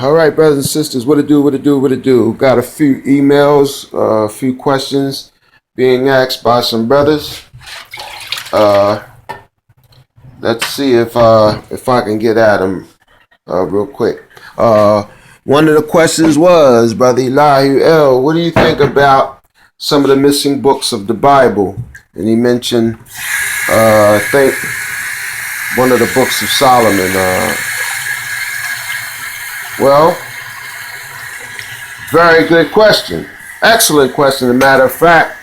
All right, brothers and sisters, what it do, what it do, what it do. Got a few emails, a few questions being asked by some brothers. Uh, let's see if I can get at them real quick. One of the questions was, Brother Elihu L., what do you think about some of the missing books of the Bible? And he mentioned, I think, one of the books of Solomon. Well, very good question. Excellent question. As a matter of fact,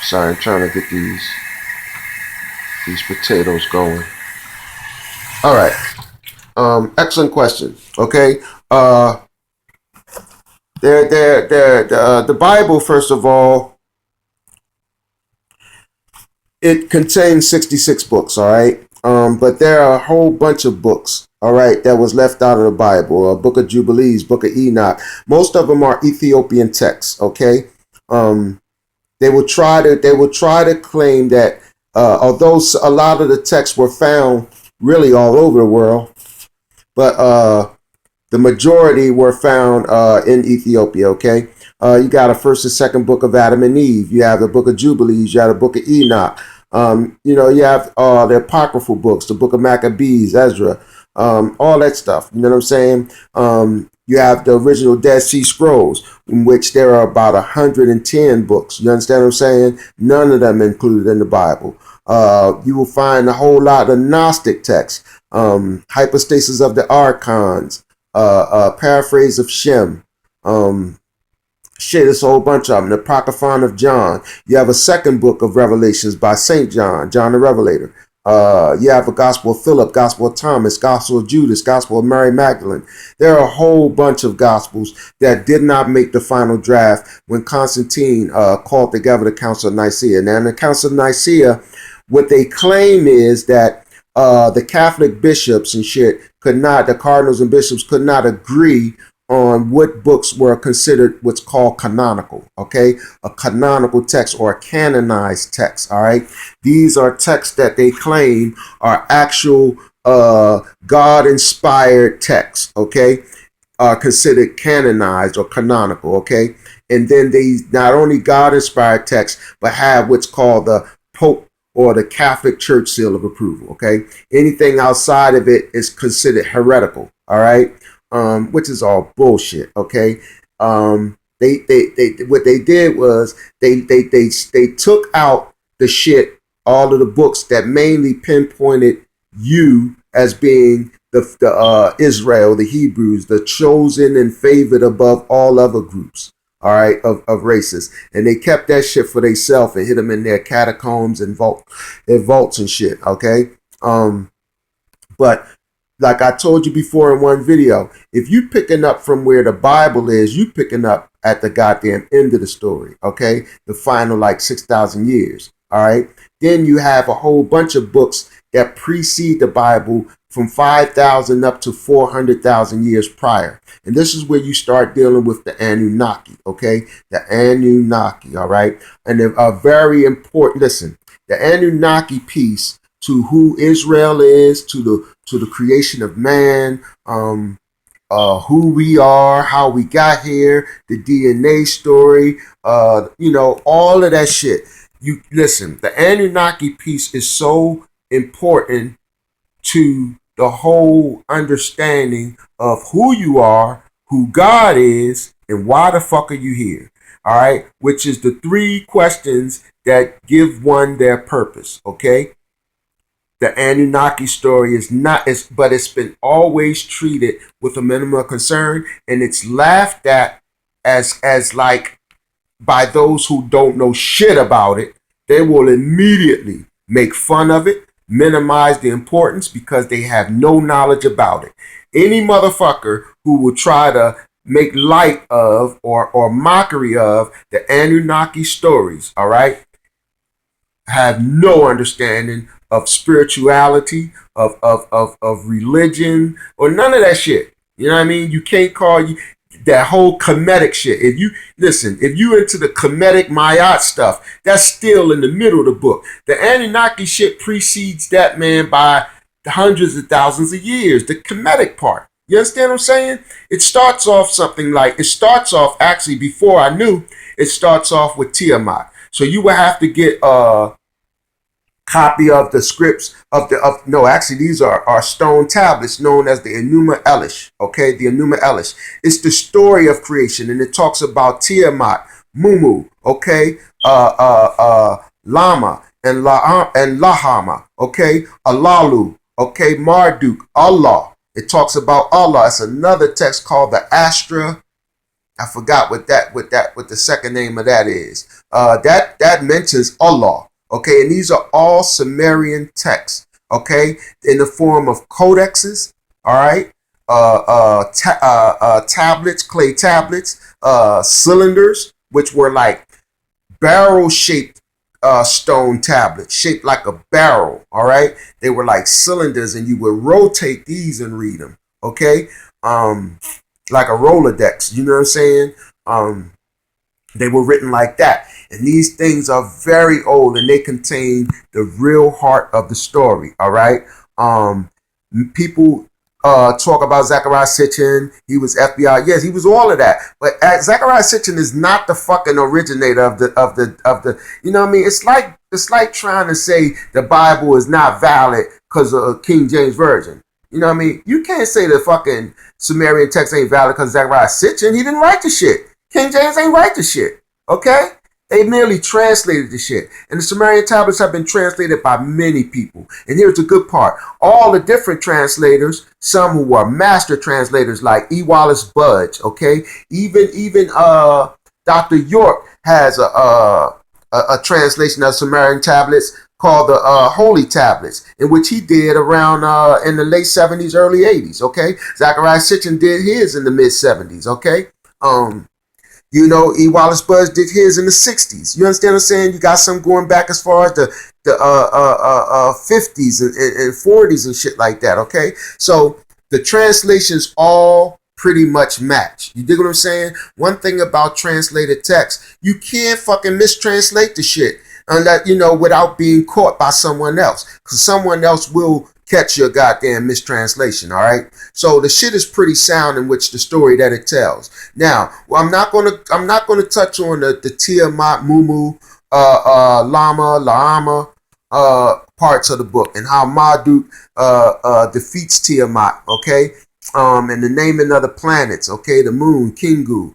sorry, I'm trying to get these potatoes going. All right. Excellent question. Okay. The Bible, first of all, it contains 66 books. All right. But there are a whole bunch of books, all right, that was left out of the Bible. Book of Jubilees, Book of Enoch. Most of them are Ethiopian texts. Okay. They will try to claim that although a lot of the texts were found really all over the world, but the majority were found in Ethiopia. Okay. You got a first and second book of Adam and Eve. You have the Book of Jubilees. You have the Book of Enoch. You have the apocryphal books, the Book of Maccabees, Ezra, all that stuff. You know what I'm saying? You have the original Dead Sea Scrolls, in which there are about 110 books. You understand what I'm saying? None of them included in the Bible. You will find a whole lot of Gnostic texts, hypostasis of the archons, paraphrase of Shem, it's a whole bunch of them. The Apocryphon of John. You have a second book of Revelations by St. John, John the Revelator. You have a Gospel of Philip, Gospel of Thomas, Gospel of Judas, Gospel of Mary Magdalene. There are a whole bunch of Gospels that did not make the final draft when Constantine called together the Council of Nicaea. Now, in the Council of Nicaea, what they claim is that the Catholic bishops and shit the cardinals and bishops could not agree on what books were considered what's called canonical, okay? A canonical text or a canonized text, all right? These are texts that they claim are actual God-inspired texts, okay? Are considered canonized or canonical, okay? And then they not only God-inspired texts, but have what's called the Pope or the Catholic Church seal of approval, okay? Anything outside of it is considered heretical, all right? Which is all bullshit. Okay. They what they did was they took out the shit, all of the books that mainly pinpointed you as being the Israel, the Hebrews, the chosen and favored above all other groups. All right, of races, and they kept that shit for themselves and hid them in their catacombs and vaults and shit. Okay. But like I told you before in one video, if you picking up from where the Bible is, you picking up at the goddamn end of the story, okay? The final like 6,000 years, all right? Then you have a whole bunch of books that precede the Bible from 5,000 up to 400,000 years prior. And this is where you start dealing with the Anunaki, okay? The Anunaki, all right? And they're very important. Listen, the Anunnaki piece to who Israel is, to the creation of man, who we are, how we got here, the DNA story, all of that shit. You listen, the Anunnaki piece is so important to the whole understanding of who you are, who God is, and why the fuck are you here? All right, which is the three questions that give one their purpose, okay? The Anunnaki story is not, but it's been always treated with a minimum of concern, and it's laughed at as like by those who don't know shit about it. They will immediately make fun of it, minimize the importance because they have no knowledge about it. Any motherfucker who will try to make light of or mockery of the Anunnaki stories, all right, have no understanding of spirituality, of religion, or none of that shit. You know what I mean? You can't call you that whole Kemetic shit. If you into the Kemetic Mayat stuff, that's still in the middle of the book. The Anunnaki shit precedes that, man, by hundreds of thousands of years, the Kemetic part. You understand what I'm saying? It starts off actually before I knew, it starts off with Tiamat. So you would have to get a copy of the scripts of no, actually these are stone tablets known as the Enuma Elish. Okay, the Enuma Elish. It's the story of creation, and it talks about Tiamat, Mumu, okay, Lama and Lahama, okay, Alalu, okay, Marduk, Allah. It talks about Allah. It's another text called the Astra. I forgot what the second name of that is. That mentions Allah. Okay, and these are all Sumerian texts. Okay, in the form of codexes. All right, tablets, clay tablets, cylinders, which were like barrel-shaped stone tablets, shaped like a barrel. All right, they were like cylinders, and you would rotate these and read them. Okay, like a Rolodex. You know what I'm saying? They were written like that. And these things are very old, and they contain the real heart of the story. All right. People talk about Zechariah Sitchin. He was FBI. Yes, he was all of that. But Zechariah Sitchin is not the fucking originator of the. You know what I mean? It's like trying to say the Bible is not valid because of King James Version. You know what I mean? You can't say the fucking Sumerian text ain't valid because Zechariah Sitchin. He didn't write the shit. King James ain't write the shit. Okay? They merely translated the shit. And the Sumerian tablets have been translated by many people. And here's the good part. All the different translators, some who were master translators like E. Wallace Budge, okay? Even Dr. York has a translation of Sumerian tablets called the Holy Tablets, in which he did around in the late 70s, early 80s, okay? Zechariah Sitchin did his in the mid 70s, okay? You know, E. Wallace Budge did his in the 60s. You understand what I'm saying? You got some going back as far as the 50s and 40s and shit like that, okay? So the translations all pretty much match. You dig what I'm saying? One thing about translated text, you can't fucking mistranslate the shit unless, you know, without being caught by someone else. Because someone else will catch your goddamn mistranslation, all right? So the shit is pretty sound in which the story that it tells. Now, well, I'm not gonna touch on the Tiamat, Mumu, Lama, Laama parts of the book and how Marduk defeats Tiamat, okay? And the naming of the planets, okay? The moon, Kingu,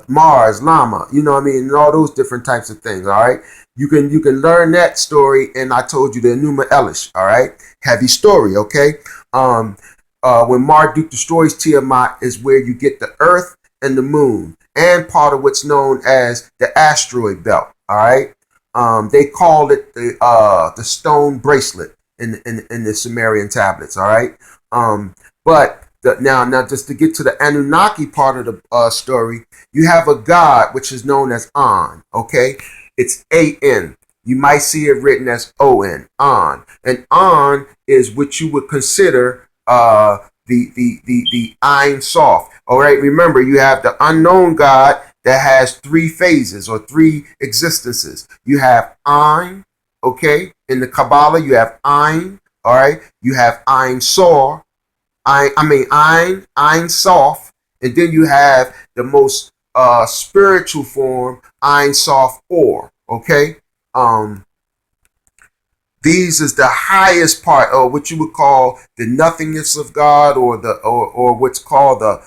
Mars, Lama, you know what I mean? And all those different types of things, all right? You can learn that story, and I told you the Enuma Elish, all right? Heavy story, okay? When Marduk destroys Tiamat is where you get the Earth and the Moon, and part of what's known as the asteroid belt, all right? They called it the stone bracelet in the Sumerian tablets, all right? But now just to get to the Anunnaki part of the story, you have a god which is known as An, okay? It's A-N. You might see it written as O-N, An. And An is what you would consider the Ein Sof. All right, remember, you have the unknown God that has three phases or three existences. You have Ein, okay? In the Kabbalah, you have Ein, all right? You have Ein Sof, Ein Sof, and then you have the most spiritual form, Ein Sof Or, okay? These is the highest part, or what you would call the nothingness of God, or what's called the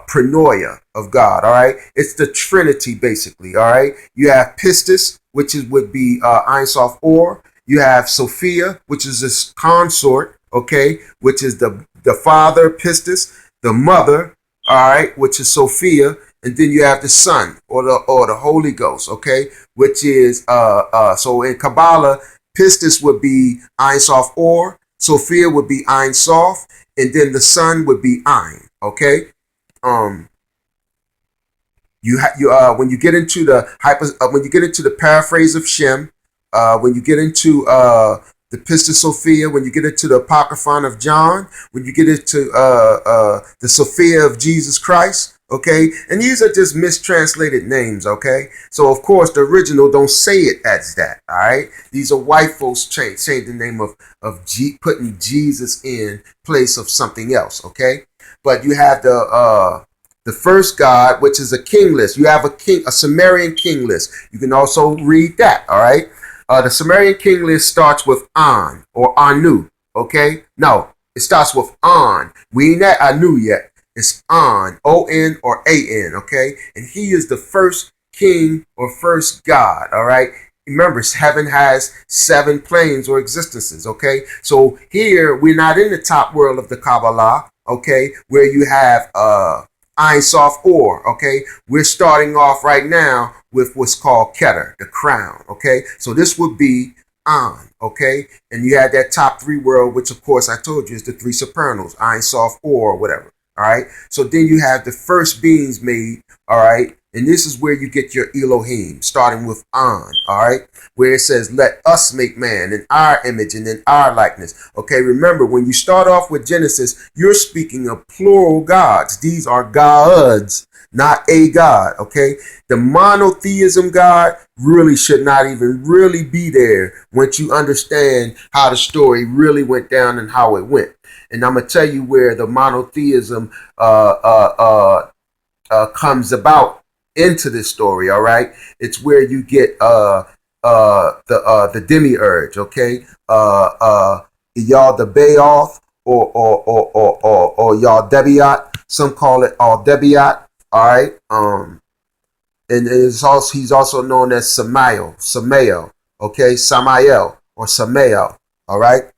prenoia of God. All right, it's the Trinity basically. All right, you have Pistis, which would be Ein Sof Or. You have Sophia, which is this consort. Okay, which is the father Pistis, the mother. All right, which is Sophia. And then you have the Son or the Holy Ghost, okay, which is so in Kabbalah, Pistis would be Ein Sof Or, Sophia would be Ein Sof, and then the Son would be Ein, okay. When you get into the paraphrase of Shem, when you get into the Pistis Sophia, when you get into the Apocryphon of John, when you get into the Sophia of Jesus Christ, Okay, and these are just mistranslated names. Okay, so of course the original don't say it as that. All right, these are white folks change the name of putting Jesus in place of something else. Okay, but you have the first god, which is a king list. You have a Sumerian king list. You can also read that. All right, the Sumerian king list starts with An or Anu. Okay, no, it starts with An. We ain't at Anu yet. It's On, O-N or A-N, okay? And he is the first king or first god, all right? Remember, heaven has 7 planes or existences, okay? So here, we're not in the top world of the Kabbalah, okay? Where you have Ein Sof Or, okay? We're starting off right now with what's called Keter, the crown, okay? So this would be on, okay? And you had that top 3 world, which of course I told you is the 3 supernals, Ein Sof Or, whatever. All right. So then you have the first beings made. All right. And this is where you get your Elohim, starting with On. All right. Where it says, let us make man in our image and in our likeness. Okay. Remember, when you start off with Genesis, you're speaking of plural gods. These are gods, not a God. Okay. The monotheism God really should not even really be there once you understand how the story really went down and how it went. And I'm gonna tell you where the monotheism comes about into this story. All right, it's where you get the demiurge. Okay, y'all the Baoth or y'all Debiot. Some call it all Debiot. All right, and he's also known as Samael. Okay, Samael or Samael. All right,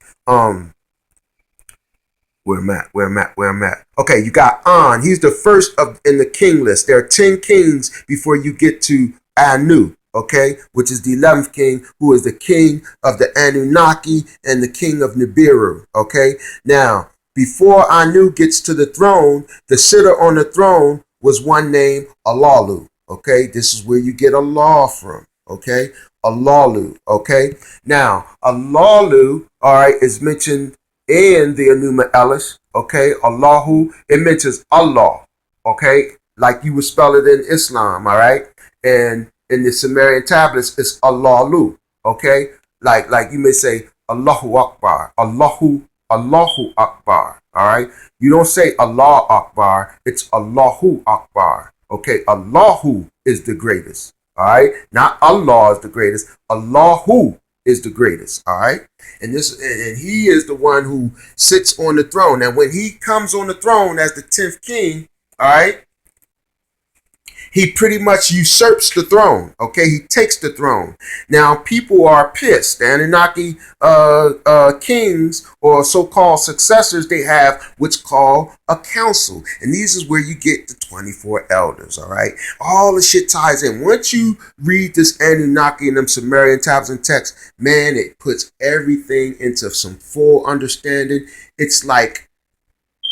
Where I'm at. Okay, you got On. He's the first in the king list. There are 10 kings before you get to Anu, okay, which is the 11th king, who is the king of the Anunaki and the king of Nibiru, okay? Now, before Anu gets to the throne, the sitter on the throne was one named Alalu, okay? This is where you get Allah from, okay? Alalu, okay? Now, Alalu, all right, is mentioned in the Enuma Elish, okay, Allahu, it mentions Allah, okay, like you would spell it in Islam, all right, and in the Sumerian tablets, it's Alalu, okay, like you may say Allahu Akbar, Allahu Akbar, all right, you don't say Allah Akbar, it's Allahu Akbar, okay, Allahu is the greatest, all right, not Allah is the greatest, Allahu is the greatest, all right, and he is the one who sits on the throne. Now, when he comes on the throne as the 10th king, all right, he pretty much usurps the throne. Okay, he takes the throne. Now, people are pissed. The Anunnaki kings or so-called successors, they have what's called a council, and these is where you get the 24 elders. All right, all the shit ties in. Once you read this Anunnaki and them Sumerian tablets and texts, man, it puts everything into some full understanding. It's like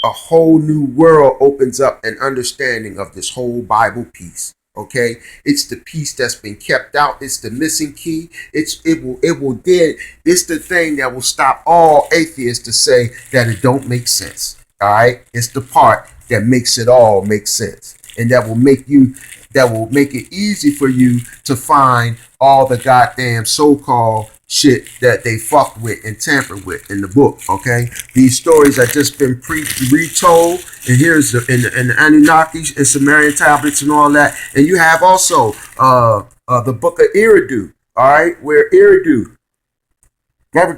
a whole new world opens up an understanding of this whole Bible piece. Okay, it's the piece that's been kept out. It's the missing key. It's the thing that will stop all atheists to say that it don't make sense. All right, it's the part that makes it all make sense, and that will make it easy for you to find all the goddamn so-called shit that they fucked with and tampered with in the book. Okay, these stories have just been retold, and here's in the Anunnaki and Sumerian tablets and all that. And you have also the book of Eridu. All right, where Eridu, that was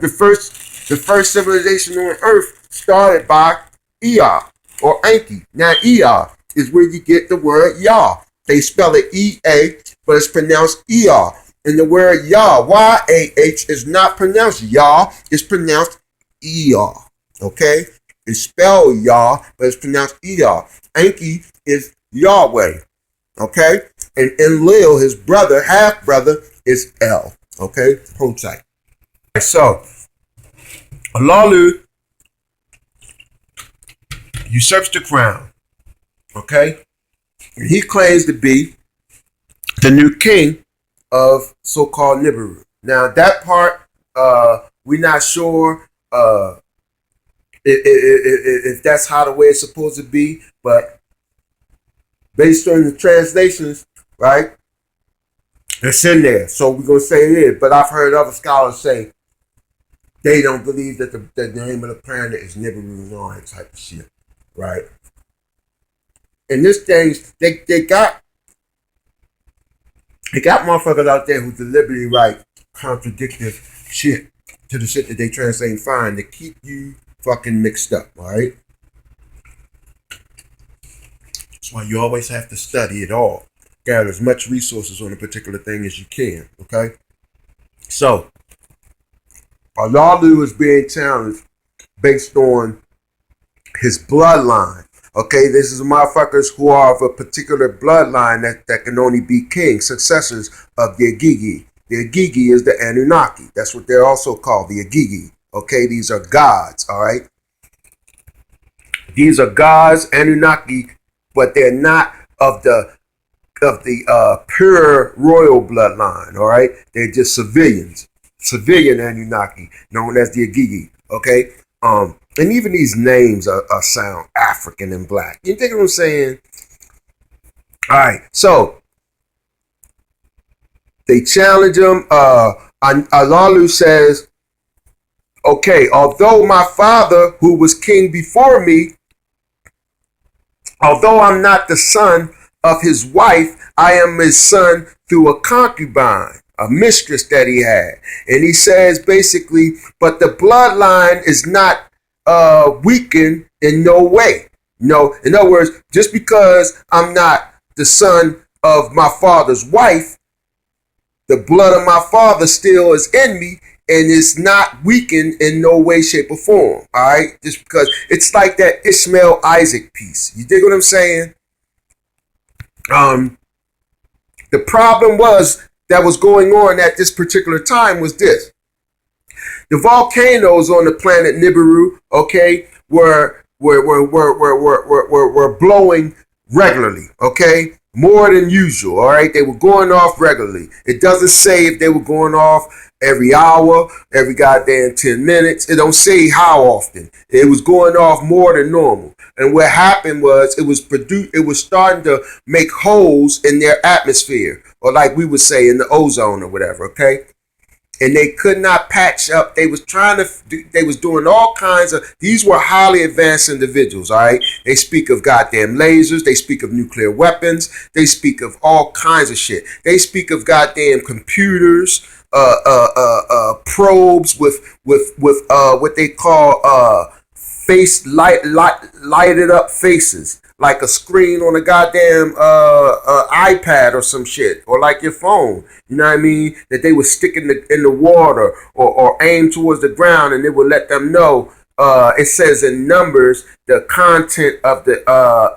the first civilization on Earth, started by Ea or Enki. Now Ea is where you get the word Yah. They spell it E-A, but it's pronounced Ea. And the word Yah, Y-A-H, is not pronounced Yah, it's pronounced Ea. Okay? It's spelled Yah, but it's pronounced Ea. Enki is Yahweh. Okay? And Enlil, his brother, half brother, is El. Okay? Hold tight. So, Alalu usurps the crown. Okay? And he claims to be the new king of so-called Nibiru. Now, that part, we're not sure if that's how the way it's supposed to be, but based on the translations, right? It's in there, so we're gonna say it is. But I've heard other scholars say they don't believe that the name of the planet is Nibiru and all that type of shit, right? And this thing, they got motherfuckers out there who deliberately write contradictory shit to the shit that they translate and find to keep you fucking mixed up, all right? That's why you always have to study it all. Gather as much resources on a particular thing as you can, okay? So, Alalu is being challenged based on his bloodline. Okay, this is motherfuckers who are of a particular bloodline that can only be kings, successors of the Agigi. The Agigi is the Anunaki. That's what they're also called, the Agigi. Okay, these are gods, all right? These are gods, Anunnaki, but they're not of the pure royal bloodline, all right? They're just civilians. Civilian Anunnaki, known as the Agigi, okay? And even these names are sound African and black. You think what I'm saying? All right, so they challenge him. Alalu says, okay, although my father, who was king before me, although I'm not the son of his wife, I am his son through a concubine, a mistress that he had. And he says basically, but the bloodline is not weakened in no way. No, in other words, just because I'm not the son of my father's wife, the blood of my father still is in me and it's not weakened in no way, shape, or form. All right, just because it's like that Ishmael Isaac piece. You dig what I'm saying? The problem that was going on at this particular time was this. The volcanoes on the planet Nibiru, okay, were blowing regularly, okay, more than usual. All right, they were going off regularly. It doesn't say if they were going off every hour, every goddamn 10 minutes. It don't say how often. It was going off more than normal. And what happened was it was starting to make holes in their atmosphere, or like we would say in the ozone or whatever, okay? And they could not patch up. They was doing all kinds of, these were highly advanced individuals, all right? They speak of goddamn lasers. They speak of nuclear weapons. They speak of all kinds of shit. They speak of goddamn computers, probes with what they call lighted up faces, like a screen on a goddamn iPad or some shit, or like your phone. You know what I mean? That they would stick in the water or aim towards the ground, and it would let them know. It says in numbers the content of the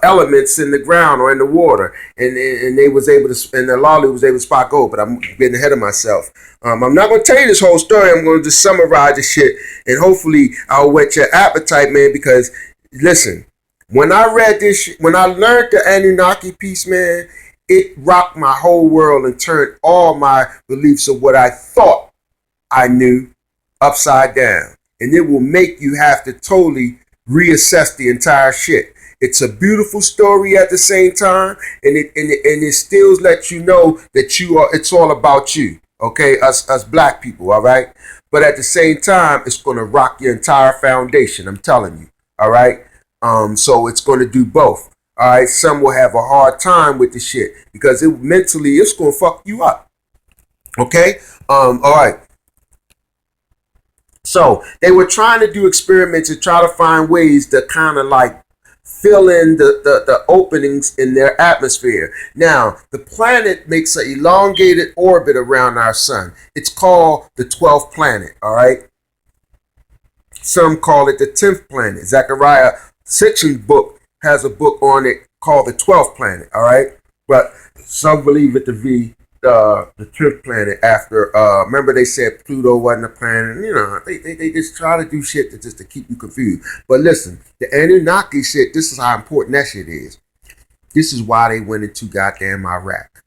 elements in the ground or in the water, and they was able to, and the Alalu was able to spot gold. But I'm getting ahead of myself. I'm not going to tell you this whole story. I'm going to just summarize the shit, and hopefully I'll whet your appetite, man. Because listen, when I read this shit, when I learned the Anunnaki piece, man, it rocked my whole world and turned all my beliefs of what I thought I knew upside down. And it will make you have to totally reassess the entire shit. It's a beautiful story at the same time, and it still lets you know that it's all about you, okay? Us black people, all right? But at the same time, it's gonna rock your entire foundation. I'm telling you, all right? So it's gonna do both. All right, some will have a hard time with the shit because mentally it's gonna fuck you up. Okay, all right. So they were trying to do experiments to try to find ways to kind of like fill in the openings in their atmosphere. Now, the planet makes an elongated orbit around our sun. It's called the 12th planet, all right? Some call it the 10th planet. Zechariah Sitchin's book has a book on it called the 12th planet, all right? But some believe it to be the 10th planet after, remember they said Pluto wasn't a planet. You know, they just try to do shit to keep you confused. But listen, the Anunnaki shit, this is how important that shit is. This is why they went into goddamn Iraq,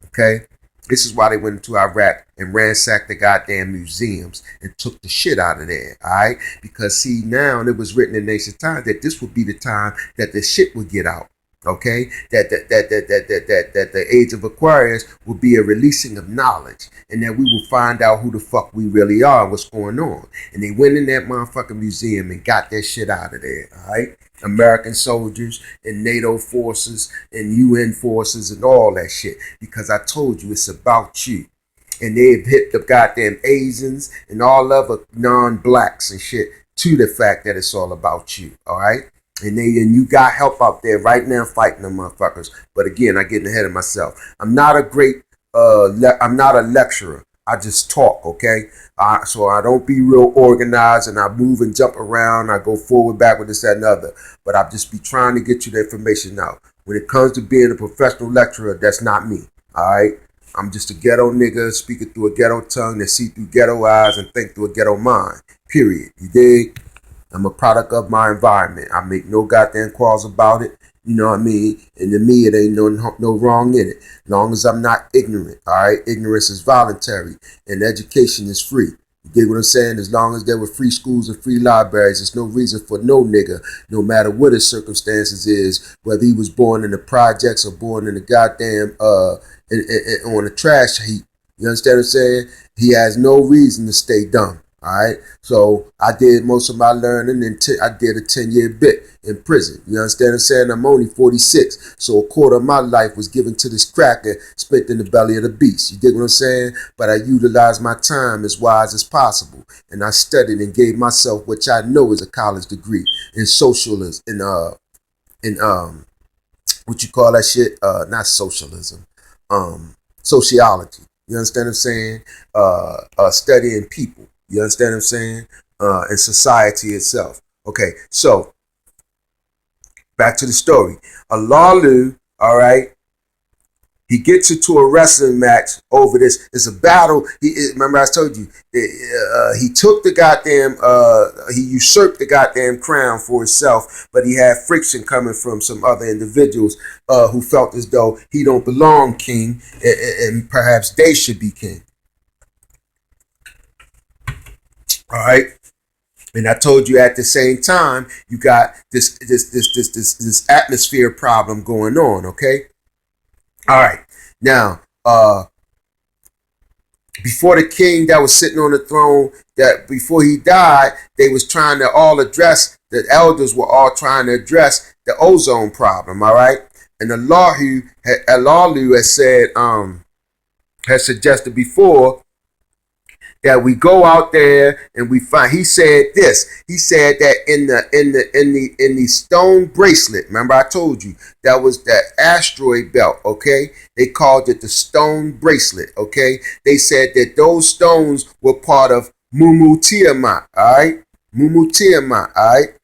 okay? This is why they went into Iraq and ransacked the goddamn museums and took the shit out of there, all right? Because see, now it was written in ancient times that this would be the time that the shit would get out. Okay, that the age of Aquarius will be a releasing of knowledge, and that we will find out who the fuck we really are and what's going on. And they went in that motherfucking museum and got that shit out of there. All right, American soldiers and NATO forces and UN forces and all that shit, because I told you it's about you. And they've hit the goddamn Asians and all other non-blacks and shit to the fact that it's all about you. All right. And you got help out there right now fighting them motherfuckers. But again, I'm getting ahead of myself. I'm not a great I'm not a lecturer. I just talk, okay? So I don't be real organized, and I move and jump around. I go forward, backward, this, that, and other. But I just be trying to get you the information out. When it comes to being a professional lecturer, that's not me. All right? I'm just a ghetto nigga speaking through a ghetto tongue that see through ghetto eyes and think through a ghetto mind. Period. You dig? I'm a product of my environment. I make no goddamn calls about it. You know what I mean? And to me, it ain't no wrong in it. As long as I'm not ignorant. All right? Ignorance is voluntary, and education is free. You get what I'm saying? As long as there were free schools and free libraries, there's no reason for no nigga, no matter what his circumstances is, whether he was born in the projects or born in the goddamn on a trash heap. You understand what I'm saying? He has no reason to stay dumb. All right. So I did most of my learning, and I did a 10-year bit in prison. You understand what I'm saying? I'm only 46. So a quarter of my life was given to this cracker spent in the belly of the beast. You dig what I'm saying? But I utilized my time as wise as possible. And I studied and gave myself what I know is a college degree in socialism, in what you call that shit? Not socialism. Sociology. You understand what I'm saying? Studying people. You understand what I'm saying? And society itself. Okay, so back to the story. Alalu, all right, he gets into a wrestling match over this. It's a battle. Remember I told you, he took the goddamn, he usurped the goddamn crown for himself, but he had friction coming from some other individuals who felt as though he don't belong king, and perhaps they should be king. All right. And I told you at the same time, you got this atmosphere problem going on. Okay. All right. Now, before the king that was sitting on the throne, that before he died, they was trying to all address, the elders were all trying to address the ozone problem. All right. And Alalu has said, has suggested before, that we go out there and we find. He said this. He said that in the stone bracelet. Remember, I told you that was that asteroid belt. Okay, they called it the stone bracelet. Okay, they said that those stones were part of Mumu Tiamat. All right, Mumu Tiamat. All right,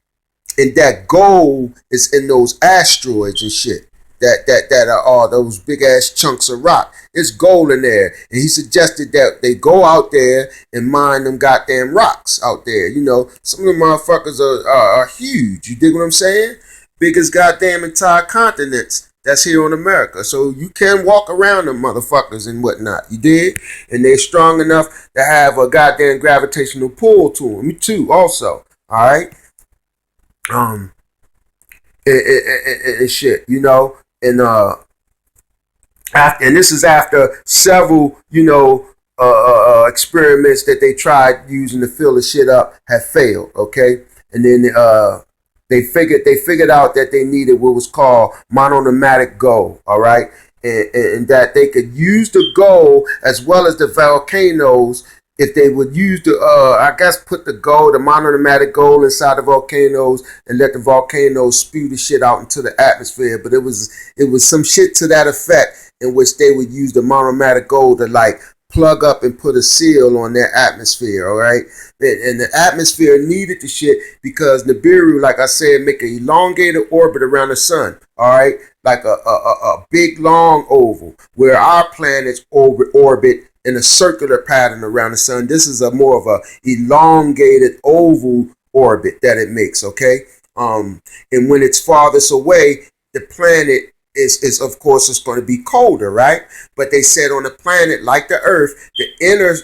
and that gold is in those asteroids and shit. That are all those big ass chunks of rock. It's gold in there. And he suggested that they go out there and mine them goddamn rocks out there. You know, some of them motherfuckers are huge. You dig what I'm saying? Biggest goddamn entire continents that's here in America. So you can walk around them motherfuckers and whatnot. You dig? And they're strong enough to have a goddamn gravitational pull to them. Me too, also. All right? And shit, you know? And and this is after several, you know, experiments that they tried using to fill the shit up have failed. Okay, and then they figured out that they needed what was called monochromatic gold. All right, and that they could use the gold as well as the volcanoes. If they would use the, I guess, put the gold, the monochromatic gold inside the volcanoes and let the volcanoes spew the shit out into the atmosphere. But it was some shit to that effect in which they would use the monochromatic gold to like plug up and put a seal on their atmosphere. All right. And the atmosphere needed the shit because Nibiru, like I said, make an elongated orbit around the sun. All right. Like a big long oval where our planets orbit in a circular pattern around the sun. This is a more of a elongated oval orbit that it makes, okay? And when it's farthest away, the planet is of course, it's going to be colder, right? But they said on a planet like the Earth, the inner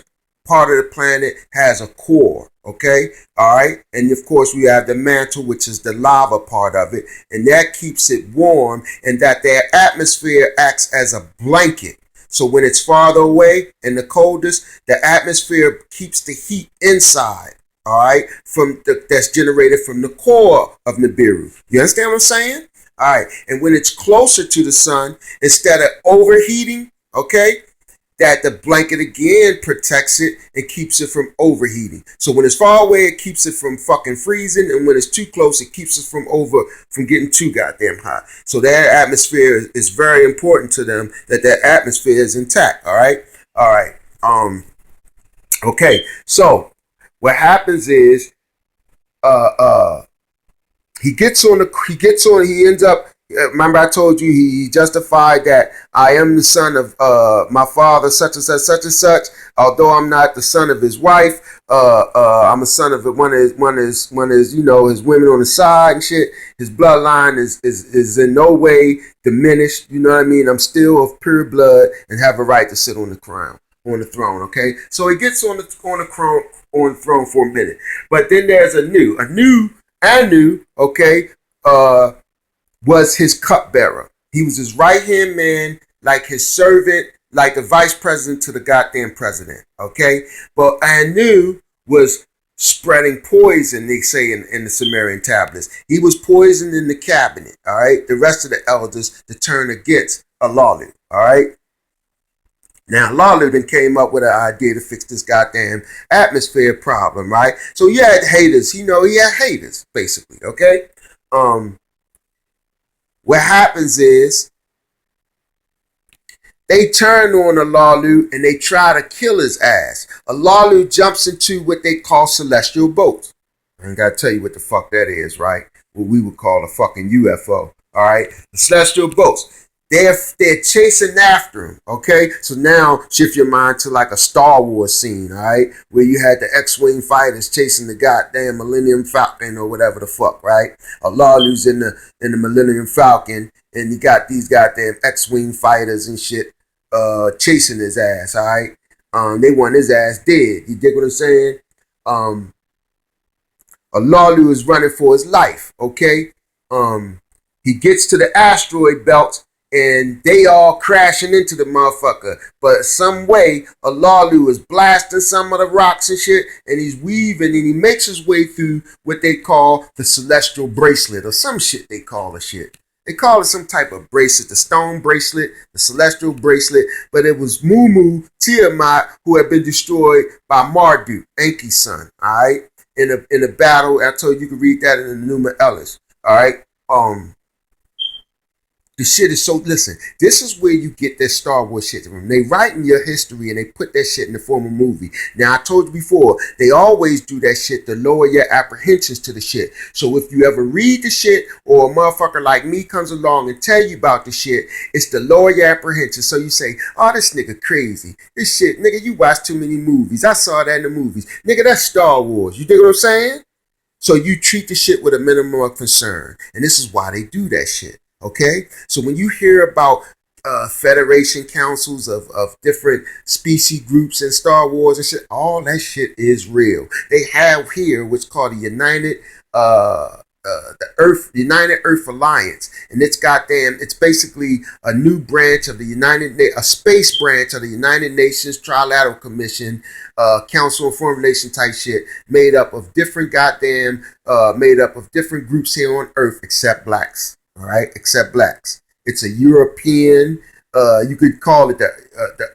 part of the planet has a core, Okay, all right, and of course we have the mantle, which is the lava part of it, and that keeps it warm, and that their atmosphere acts as a blanket. So when it's farther away and the coldest, the atmosphere keeps the heat inside. All right, that's generated from the core of Nibiru. You understand what I'm saying? All right, and when it's closer to the sun, instead of overheating, okay, that the blanket again protects it and keeps it from overheating. So when it's far away, it keeps it from fucking freezing, and when it's too close, it keeps it from getting too goddamn hot. So their atmosphere is very important to them, that their atmosphere is intact. All right, all right. Okay. So what happens is, he ends up, remember I told you he justified that I am the son of my father such and such, although I'm not the son of his wife. I'm a son of one is you know, his women on the side and shit. His bloodline is in no way diminished. You know what I mean? I'm still of pure blood and have a right to sit on the throne. Okay, so he gets on the throne for a minute, but then there's Anu, okay, was his cupbearer. He was his right hand man, like his servant, like the vice president to the goddamn president. Okay, but Anu was spreading poison. They say in the Sumerian tablets, he was poisoned in the cabinet. All right, the rest of the elders to turn against Alalu. All right. Now, Alalu then came up with an idea to fix this goddamn atmosphere problem, right? So he had haters. He had haters, basically, okay? What happens is they turn on Alalu and they try to kill his ass. Alalu jumps into what they call celestial boats. I ain't gotta tell you what the fuck that is, right? What we would call a fucking UFO, all right? The celestial boats. They're chasing after him, okay? So now shift your mind to like a Star Wars scene, all right? Where you had the X-Wing fighters chasing the goddamn Millennium Falcon or whatever the fuck, right? Alalu's in the Millennium Falcon, and you got these goddamn X-Wing fighters and shit chasing his ass, all right? They want his ass dead. You dig what I'm saying? Alalu is running for his life, okay? He gets to the asteroid belt, and they all crashing into the motherfucker. But some way, Alalu is blasting some of the rocks and shit, and he's weaving, and he makes his way through what they call the celestial bracelet, or some shit they call the shit. They call it some type of bracelet, the stone bracelet, the celestial bracelet, but it was Mumu Tiamat who had been destroyed by Marduk, Enki's son, all right? In a battle, I told you can read that in the Numa Ellis, all right? The shit is so, listen, this is where you get that Star Wars shit from. They write in your history and they put that shit in the form of movie. Now, I told you before, they always do that shit to lower your apprehensions to the shit. So if you ever read the shit, or a motherfucker like me comes along and tell you about the shit, it's to lower your apprehensions. So you say, oh, this nigga crazy. This shit, nigga, you watch too many movies. I saw that in the movies. Nigga, that's Star Wars. You dig what I'm saying? So you treat the shit with a minimum of concern. And this is why they do that shit. Okay, so when you hear about federation councils of different species groups in Star Wars and shit, all that shit is real. They have here what's called the United Earth Alliance, and it's basically a new branch of a space branch of the United Nations Trilateral Commission, Council on Foreign Relations type shit, made up of different groups here on Earth, except blacks. All right, except blacks. It's a European, you could call it the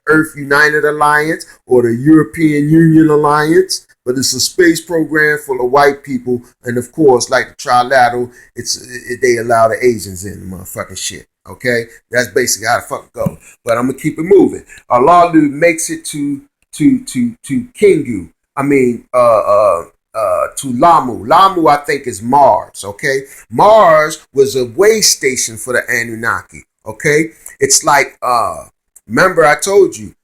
Earth United Alliance or the European Union Alliance, but it's a space program full of white people, and of course, like the Trilateral, they allow the Asians in the motherfucking shit. Okay, that's basically how the fuck it goes. But I'm gonna keep it moving. Alalu makes it to Kingu. To Lamu. Lamu, I think, is Mars, okay? Mars was a way station for the Anunaki, okay? It's like, remember I told you,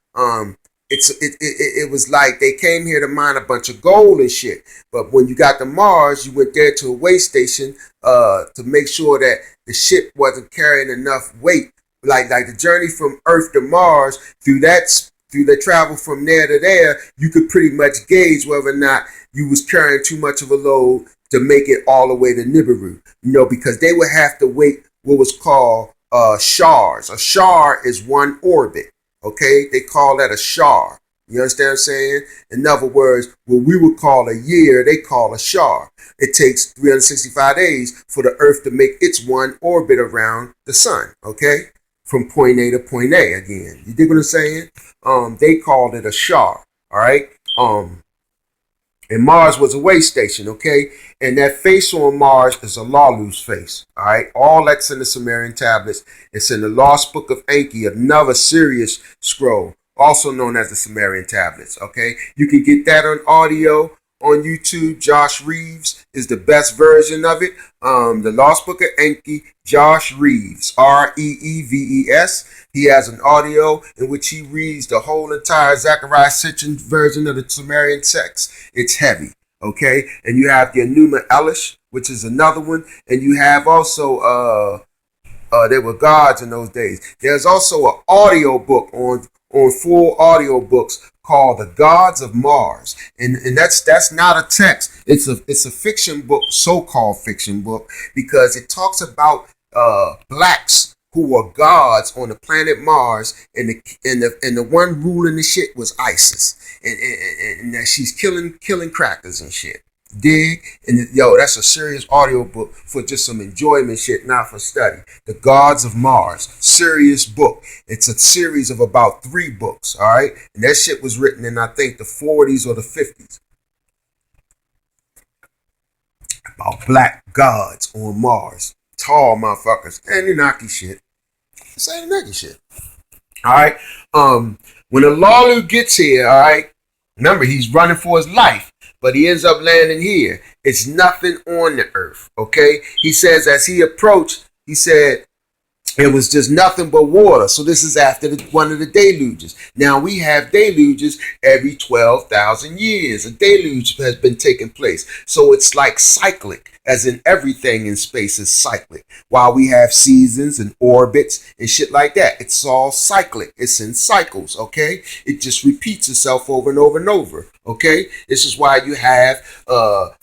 it was like they came here to mine a bunch of gold and shit. But when you got to Mars, you went there to a way station to make sure that the ship wasn't carrying enough weight. Like the journey from Earth to Mars, through the travel from there to there, you could pretty much gauge whether or not you was carrying too much of a load to make it all the way to Nibiru. Because they would have to wait what was called shars. A shar is one orbit. Okay, they call that a shar. You understand what I'm saying? In other words, what we would call a year, they call a shar. It takes 365 days for the Earth to make its one orbit around the sun. Okay, from point A to point A again. You dig what I'm saying? They called it a shar. All right. And Mars was a way station, okay? And that face on Mars is Alalu's face, all right? All that's in the Sumerian tablets. It's in the Lost Book of Enki, another Sirius scroll, also known as the Sumerian tablets, okay? You can get that on audio on YouTube. Josh Reeves is the best version of it. The Lost Book of Enki, Josh Reeves, Reeves. He has an audio in which he reads the whole entire Zechariah Sitchin version of the Sumerian text. It's heavy, okay? And you have the Enuma Elish, which is another one. And you have also, there were gods in those days. There's also an audio book on full audio books called The Gods of Mars. And that's not a text. It's a fiction book, so-called fiction book, because it talks about blacks who were gods on the planet Mars, and the one ruling the shit was ISIS, and that she's killing crackers and shit. Dig? And that's a serious audio book for just some enjoyment shit, not for study. The Gods of Mars, serious book. It's a series of about 3 books, all right? And that shit was written in, I think, the 40s or the 50s. About black gods on Mars. Tall motherfuckers. Anunaki shit. It's Anunaki shit. Alright? When Alalu gets here, alright, remember, he's running for his life, but he ends up landing here. It's nothing on the earth, okay? He says as he approached, he said, it was just nothing but water. So this is after one of the deluges. Now we have deluges every 12,000 years. A deluge has been taking place. So it's like cyclic, as in everything in space is cyclic. While we have seasons and orbits and shit like that, it's all cyclic. It's in cycles, okay? It just repeats itself over and over and over, okay? This is why you have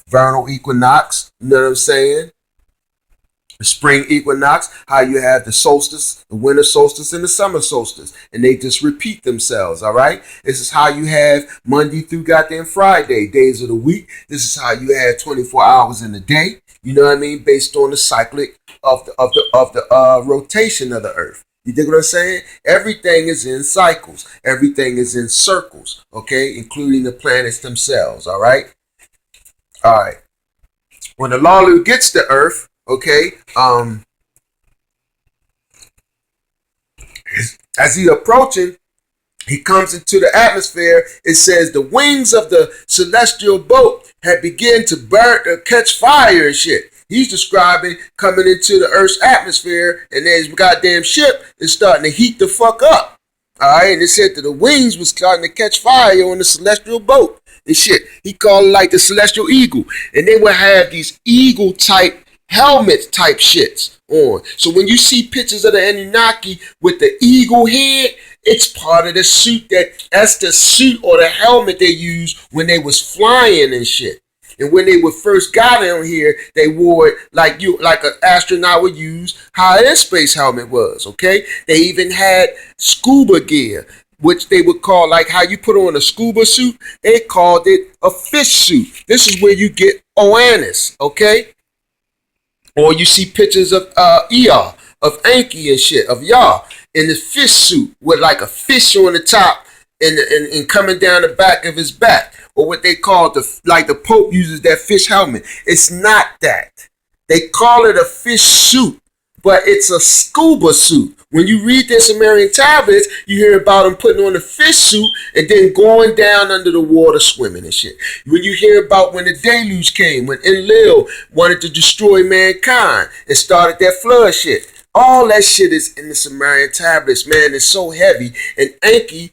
vernal equinox, you know what I'm saying? The spring equinox, how you have the solstice, the winter solstice, and the summer solstice. And they just repeat themselves, all right? This is how you have Monday through goddamn Friday, days of the week. This is how you have 24 hours in a day, you know what I mean? Based on the cyclic of the rotation of the earth. You dig what I'm saying? Everything is in cycles. Everything is in circles, okay? Including the planets themselves, all right? All right. When the Alalu gets to Earth, okay, as he's approaching, he comes into the atmosphere. It says the wings of the celestial boat had begun to burn, catch fire and shit. He's describing coming into the Earth's atmosphere, and his goddamn ship is starting to heat the fuck up. All right, and it said that the wings was starting to catch fire on the celestial boat and shit. He called it like the celestial eagle, and they would have these eagle type helmet type shits on. So when you see pictures of the Anunaki with the eagle head, it's part of the suit. That's the suit or the helmet they used when they was flying and shit. And when they were first got on here, they wore it like an astronaut would use how their space helmet was, okay? They even had scuba gear, which they would call, like how you put on a scuba suit, they called it a fish suit. This is where you get Oannis, okay? Or you see pictures of Ea, of Enki and shit, of Yah, in the fish suit with like a fish on the top and coming down the back of his back. Or what they call the Pope uses that fish helmet. It's not that. They call it a fish suit, but it's a scuba suit. When you read the Sumerian tablets, you hear about them putting on a fish suit and then going down under the water swimming and shit. When you hear about when the deluge came, when Enlil wanted to destroy mankind and started that flood shit. All that shit is in the Sumerian tablets, man. It's so heavy. And Enki,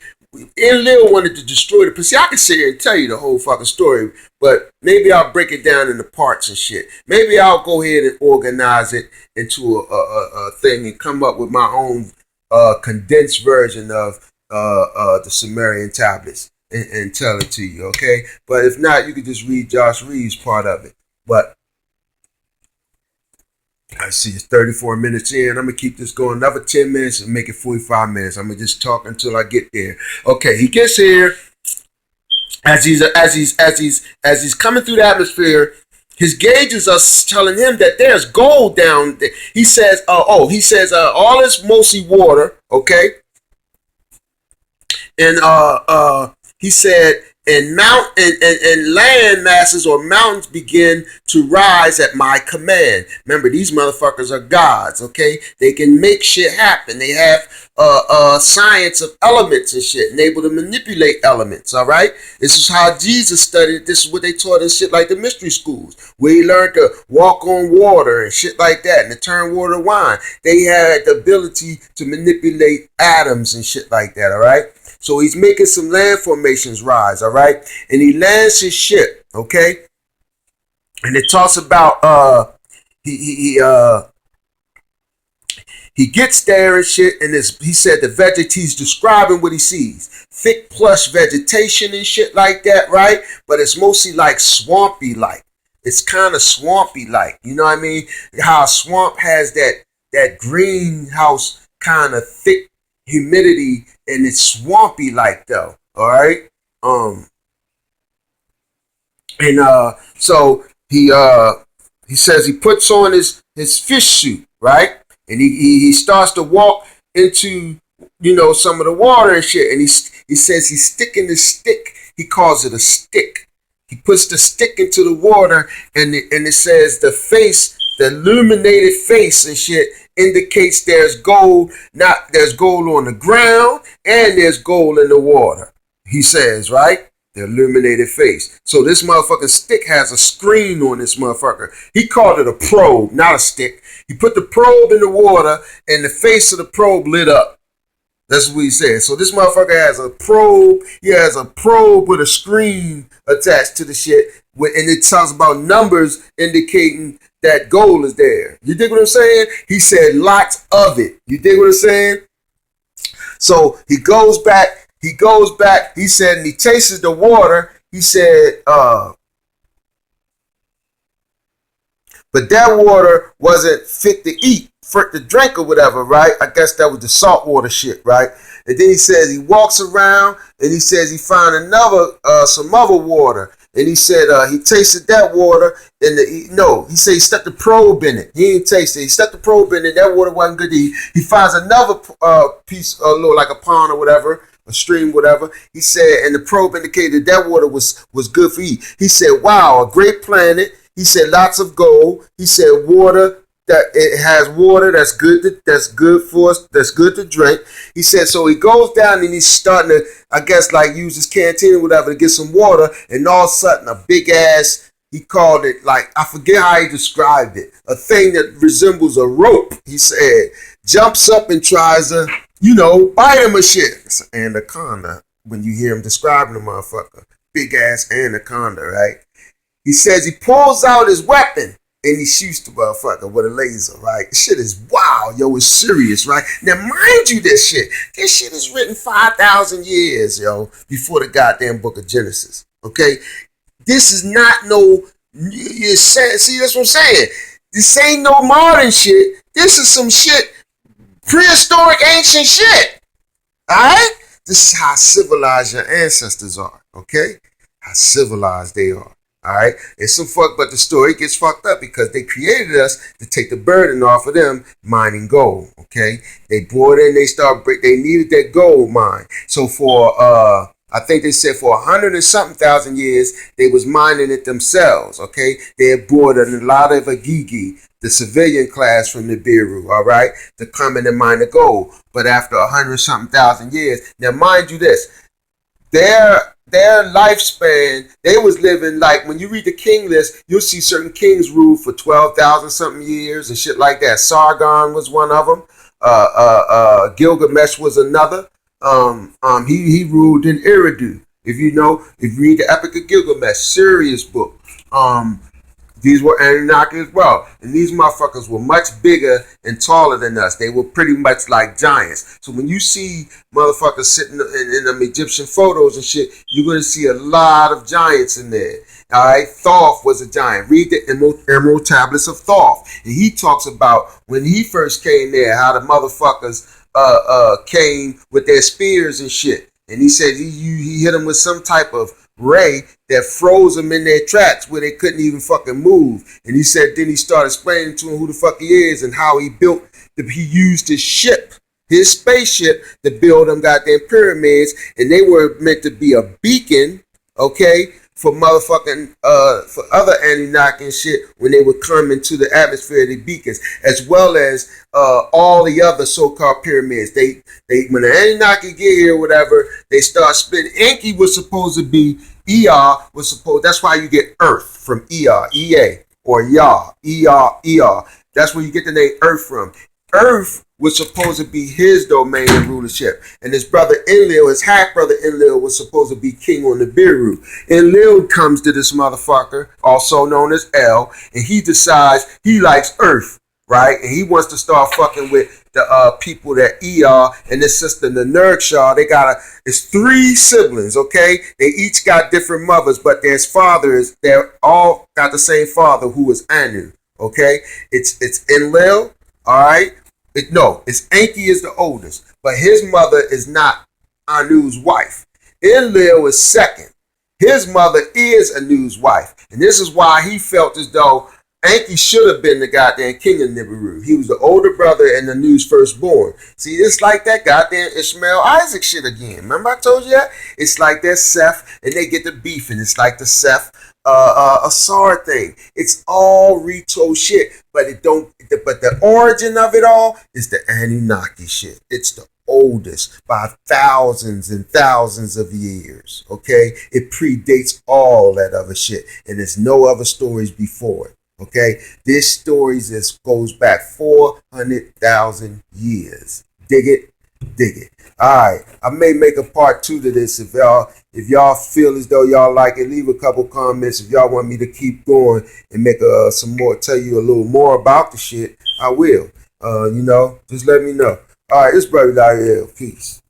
Enlil wanted to destroy the... See, I can sit here and tell you the whole fucking story, but maybe I'll break it down into parts and shit. Maybe I'll go ahead and organize it into a thing and come up with my own condensed version of the Sumerian tablets. and tell it to you, okay? But if not, you can just read Josh Reed's part of it. But I see it's 34 minutes in. I'm gonna keep this going another 10 minutes and make it 45 minutes. I'm gonna just talk until I get there. Okay, he gets here as he's coming through the atmosphere. His gauges are telling him that there's gold down there. He says, all this mostly water, okay? And he said, and land masses or mountains begin to rise at my command. Remember, these motherfuckers are gods, okay? They can make shit happen. They have science of elements and shit, and able to manipulate elements, all right? This is how Jesus studied. This is what they taught in shit like the mystery schools, where he learned to walk on water and shit like that, and to turn water to wine. They had the ability to manipulate atoms and shit like that, all right? So he's making some land formations rise, all right? And he lands his ship, okay? And it talks about he gets there and shit, and he said he's describing what he sees. Thick, plush vegetation and shit like that, right? But it's mostly like swampy-like. It's kind of swampy-like. You know what I mean? How a swamp has that greenhouse kind of thick humidity, and it's swampy like though, all right? So he says he puts on his fish suit, right? And he starts to walk into, some of the water and shit, and he says he's sticking the stick. He calls it a stick. He puts the stick into the water, and it says the illuminated face and shit indicates there's gold. There's gold on the ground and there's gold in the water. He says, right? The illuminated face. So this motherfucking stick has a screen on this motherfucker. He called it a probe, not a stick. He put the probe in the water and the face of the probe lit up. That's what he said. So this motherfucker has a probe. He has a probe with a screen attached to the shit. And it talks about numbers indicating that gold is there. You dig what I'm saying? He said lots of it. You dig what I'm saying? So he goes back. He said, and he tastes the water. He said, but that water wasn't fit to eat, fit to drink or whatever, right? I guess that was the saltwater shit, right? And then he says he walks around and he says he found some other water. And he said he tasted that water, and he said he stuck the probe in it. He didn't taste it. He stuck the probe in it. That water wasn't good to eat. He finds another piece, like a pond or whatever, a stream, whatever. He said, and the probe indicated that water was good for eat. He said, wow, a great planet. He said lots of gold. He said water. That it has water that's good for us, that's good to drink. He said, so he goes down and he's starting to, I guess, like use his canteen or whatever to get some water, and all of a sudden a big ass, he called it, like, I forget how he described it, a thing that resembles a rope, he said, jumps up and tries to, bite him or shit. It's an anaconda when you hear him describing the motherfucker. Big ass anaconda, right? He says he pulls out his weapon and he shoots the motherfucker with a laser, right? Shit is wild, yo. It's serious, right? Now, mind you, this shit is written 5,000 years, yo, before the goddamn book of Genesis, okay? This is not see, that's what I'm saying. This ain't no modern shit. This is some shit, prehistoric, ancient shit, all right? This is how civilized your ancestors are, okay? How civilized they are. All right, it's some fuck, but the story gets fucked up because they created us to take the burden off of them mining gold. Okay, they brought in, they needed that gold mine. So for I think they said for 100 and something thousand years they was mining it themselves. Okay, they had brought in a lot of Agigi, the civilian class from Nibiru, all right, to come in and mine the gold. But after 100 something thousand years, now mind you this, their lifespan, they was living, like when you read the king list, you'll see certain kings ruled for 12,000 something years and shit like that. Sargon was one of them. Gilgamesh was another. He ruled in Eridu. If you read the Epic of Gilgamesh, serious book. These were Anunnaki as well. And these motherfuckers were much bigger and taller than us. They were pretty much like giants. So when you see motherfuckers sitting in them Egyptian photos and shit, you're going to see a lot of giants in there. All right, Thoth was a giant. Read the Emerald Tablets of Thoth. And he talks about when he first came there, how the motherfuckers came with their spears and shit. And he said he hit them with some type of ray that froze them in their tracks where they couldn't even fucking move. And he said then he started explaining to him who the fuck he is and how he used his ship, his spaceship, to build them goddamn pyramids. And they were meant to be a beacon, okay, for motherfucking for other Anunnaki and shit when they would come into the atmosphere of the beacons, as well as all the other so-called pyramids. They when the Anunnaki get here or whatever, they start spinning. Enki was supposed to be that's why you get Earth from Ea, or Yah, Ea. That's where you get the name Earth from. Earth was supposed to be his domain and rulership. And his brother Enlil, his half-brother Enlil, was supposed to be king on Nibiru. Enlil comes to this motherfucker, also known as El, and he decides he likes Earth, right? And he wants to start fucking with the people that Ea and his sister Nanursha. It's 3 siblings, okay? They each got different mothers, but they're all got the same father, who is Anu, okay? It's Enlil. All right, it's Enki is the oldest, but his mother is not Anu's wife. Enlil is second. His mother is Anu's wife, and this is why he felt as though Enki should have been the goddamn king of Nibiru. He was the older brother and Anu's firstborn. See, it's like that goddamn Ishmael Isaac shit again. Remember I told you that? It's like that Seth, and they get the beef, and it's like the Seth Asar thing. It's all retold shit, but the origin of it all is the Anunnaki shit. It's the oldest by thousands and thousands of years. Okay, it predates all that other shit, and there's no other stories before it. Okay, this story goes back 400,000 years. Dig it, dig it. All right, I may make a part 2 to this if y'all feel as though y'all like it. Leave a couple comments if y'all want me to keep going and make tell you a little more about the shit. I will. Just let me know. All right, it's Brother Dial. Peace.